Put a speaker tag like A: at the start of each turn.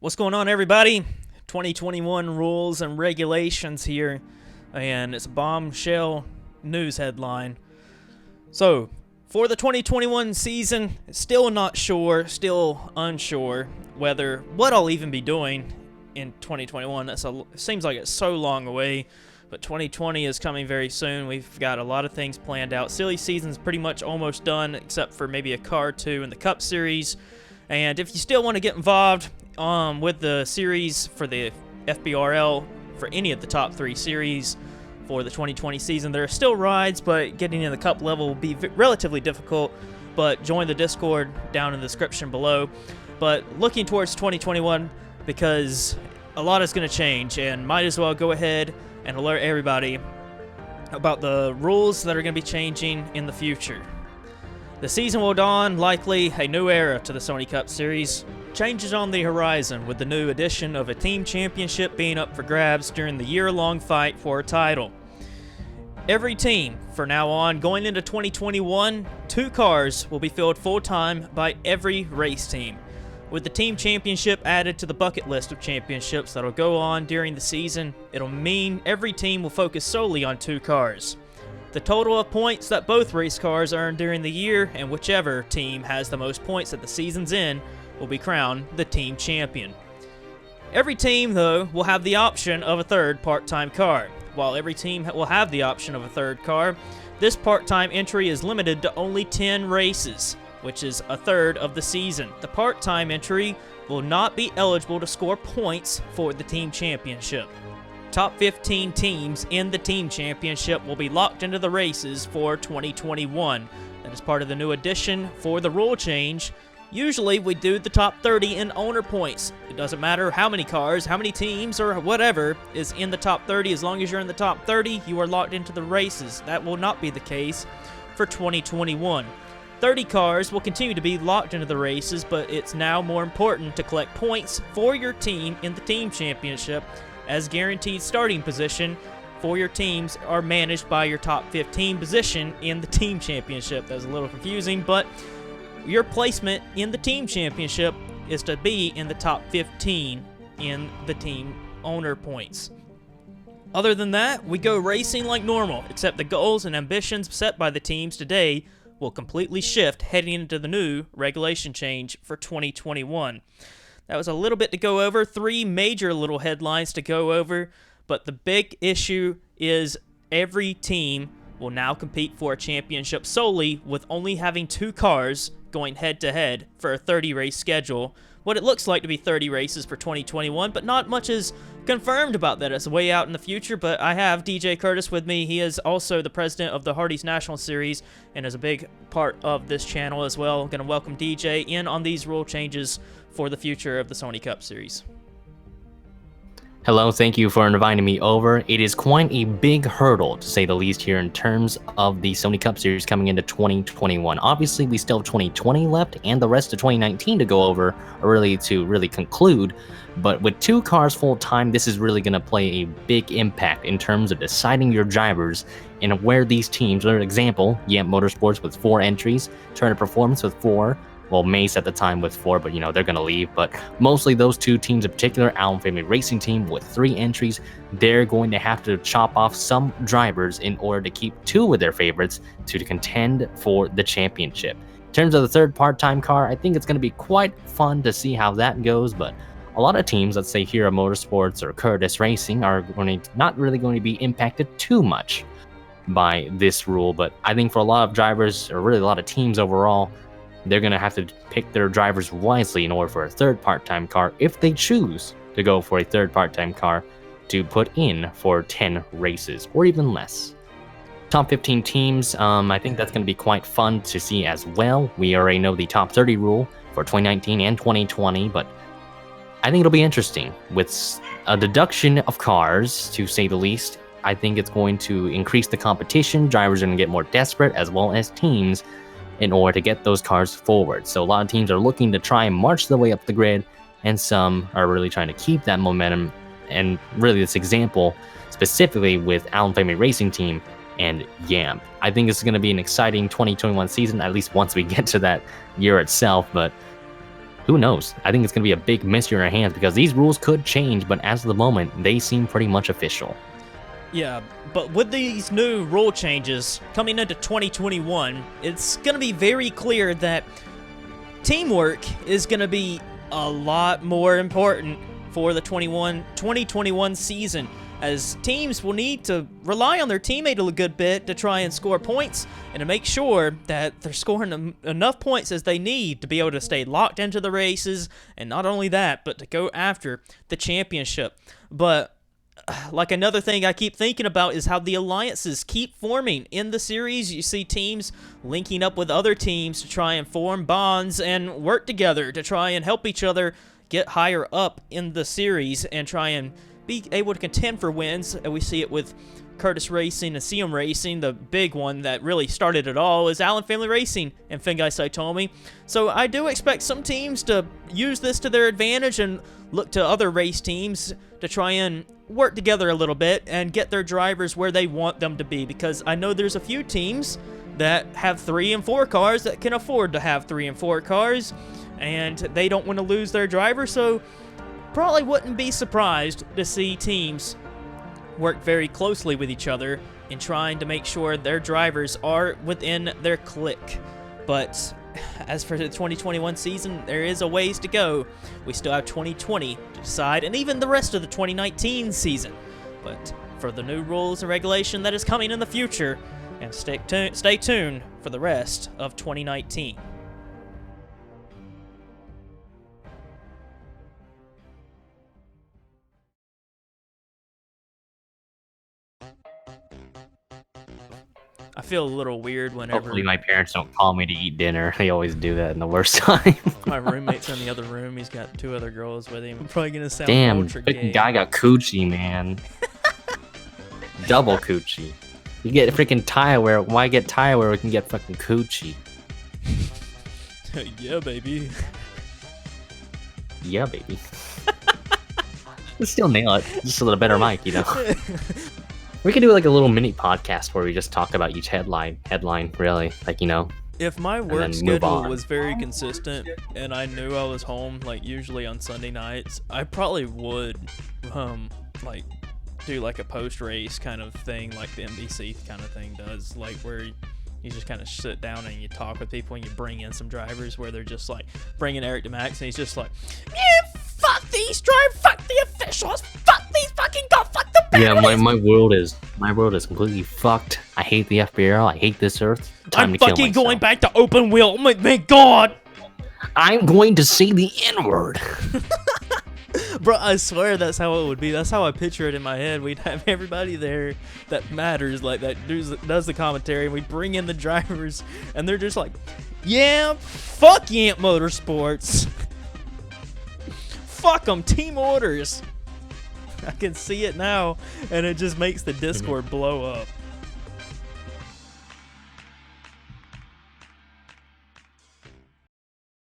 A: What's going on, everybody? 2021 rules and regulations here, and it's a bombshell news headline. So, for the 2021 season, still not sure, still unsure what I'll even be doing in 2021. It seems like it's so long away, but 2020 is coming very soon. We've got a lot of things planned out. Silly season's pretty much almost done, except for maybe a car or two in the Cup Series. And if you still want to get involved with the series for the FBRL, for any of the top 3 series for the 2020 season, there are still rides, but getting in the Cup level will be relatively difficult. But join the Discord down in the description below. But looking towards 2021, because a lot is going to change, and might as well go ahead and alert everybody about the rules that are going to be changing in the future. The season will dawn likely a new era to the Sony Cup Series. Changes on the horizon with the new addition of a team championship being up for grabs during the year-long fight for a title. Every team, from now on, going into 2021, 2 cars will be filled full-time by every race team, with the team championship added to the bucket list of championships that'll go on during the season. It'll mean every team will focus solely on 2 cars. The total of points that both race cars earn during the year, and whichever team has the most points at the season's end, will be crowned the team champion. Every team, though, will have the option of a third part-time car. While every team will have the option of a third car, this part-time entry is limited to only 10 races, which is a third of the season. The part-time entry will not be eligible to score points for the team championship. Top 15 teams in the team championship will be locked into the races for 2021. That is part of the new addition for the rule change. Usually we do the top 30 in owner points. It doesn't matter how many cars, how many teams, or whatever is in the top 30. As long as you're in the top 30, you are locked into the races. That will not be the case for 2021. 30 cars will continue to be locked into the races, but it's now more important to collect points for your team in the team championship, as guaranteed starting position for your teams are managed by your top 15 position in the team championship. That was a little confusing, but your placement in the team championship is to be in the top 15 in the team owner points. Other than that, we go racing like normal, except the goals and ambitions set by the teams today will completely shift heading into the new regulation change for 2021. That was a little bit to go over, 3 major little headlines to go over, but the big issue is every team will now compete for a championship solely with only having 2 cars going head-to-head for a 30-race schedule. What it looks like to be 30 races for 2021, but not much is confirmed about that. It's way out in the future, but I have DJ Curtis with me. He is also the president of the Hardy's National Series and is a big part of this channel as well. I'm going to welcome DJ in on these rule changes for the future of the Sony Cup Series.
B: Hello, thank you for inviting me over. It is quite a big hurdle, to say the least, here in terms of the Sony Cup Series coming into 2021. Obviously, we still have 2020 left and the rest of 2019 to go over, or to really conclude. But with 2 cars full-time, this is really going to play a big impact in terms of deciding your drivers and where these teams, for example, Yamp Motorsports with 4 entries, Turner Performance with 4, well, Mace at the time with 4, but they're going to leave. But mostly those 2 teams in particular, Allen Family Racing Team with 3 entries, they're going to have to chop off some drivers in order to keep 2 of their favorites to contend for the championship. In terms of the third part-time car, I think it's going to be quite fun to see how that goes, but a lot of teams, let's say Hero Motorsports or Curtis Racing, are not really going to be impacted too much by this rule. But I think for a lot of drivers, or really a lot of teams overall, they're going to have to pick their drivers wisely in order for a third part-time car, if they choose to go for a third part-time car, to put in for 10 races or even less. Top 15 teams, I think that's going to be quite fun to see as well. We already know the top 30 rule for 2019 and 2020, but I think it'll be interesting. With a deduction of cars, to say the least, I think it's going to increase the competition. Drivers are going to get more desperate, as well as teams, in order to get those cars forward. So a lot of teams are looking to try and march their way up the grid, and some are really trying to keep that momentum. And really, this example specifically with Allen Family Racing Team and Yamp. I think it's going to be an exciting 2021 season, at least once we get to that year itself. But who knows? I think it's going to be a big mystery in our hands because these rules could change, but as of the moment, they seem pretty much official.
A: Yeah, but with these new rule changes coming into 2021, it's going to be very clear that teamwork is going to be a lot more important for the 2021 season, as teams will need to rely on their teammate a good bit to try and score points and to make sure that they're scoring enough points as they need to be able to stay locked into the races, and not only that, but to go after the championship. But like another thing I keep thinking about is how the alliances keep forming in the series. You see teams linking up with other teams to try and form bonds and work together to try and help each other get higher up in the series and try and be able to contend for wins. And we see it with Curtis Racing and CM Racing. The big one that really started it all is Allen Family Racing and Fingai Saitomi. So I do expect some teams to use this to their advantage and look to other race teams to try and work together a little bit and get their drivers where they want them to be, because I know there's a few teams that have 3 and 4 cars that can afford to have 3 and 4 cars, and they don't want to lose their driver. So probably wouldn't be surprised to see teams work very closely with each other in trying to make sure their drivers are within their clique. But as for the 2021 season, there is a ways to go. We still have 2020 to decide, and even the rest of the 2019 season. But for the new rules and regulation that is coming in the future, and stay tuned for the rest of 2019. I feel a little weird whenever...
B: Hopefully my parents don't call me to eat dinner. They always do that in the worst time.
A: My roommate's in the other room. He's got 2 other girls with him. I'm probably going to sound
B: Damn,
A: ultra gay.
B: freaking guy got coochie, man. Double coochie. You get freaking tie wear. Why get tie wear? We can get fucking coochie.
A: Yeah, baby.
B: Yeah, baby. Still nail it. Just a little better mic, you know. We could do like a little mini podcast where we just talk about each headline, really, like, you know.
A: If my work schedule was very consistent and I knew I was home, like usually on Sunday nights, I probably would, like, do like a post-race kind of thing, like the NBC kind of thing does, like where you just kind of sit down and you talk with people and you bring in some drivers where they're just like bringing Eric DeMax and he's just like, yeah, fuck these drivers, fuck the officials, fuck these fucking go, fuck the
B: yeah, my world is completely fucked. I hate the FBRL. I hate this earth. Time to kill myself.
A: I'm fucking going back to open wheel. Oh my god.
B: I'm going to say the N-word.
A: Bro, I swear that's how it would be. That's how I picture it in my head. We'd have everybody there that matters, like that does the commentary, and we'd bring in the drivers, and they're just like, yeah, fuck Yamp Motorsports. Fuck them, team orders. I can see it now, and it just makes the Discord blow up.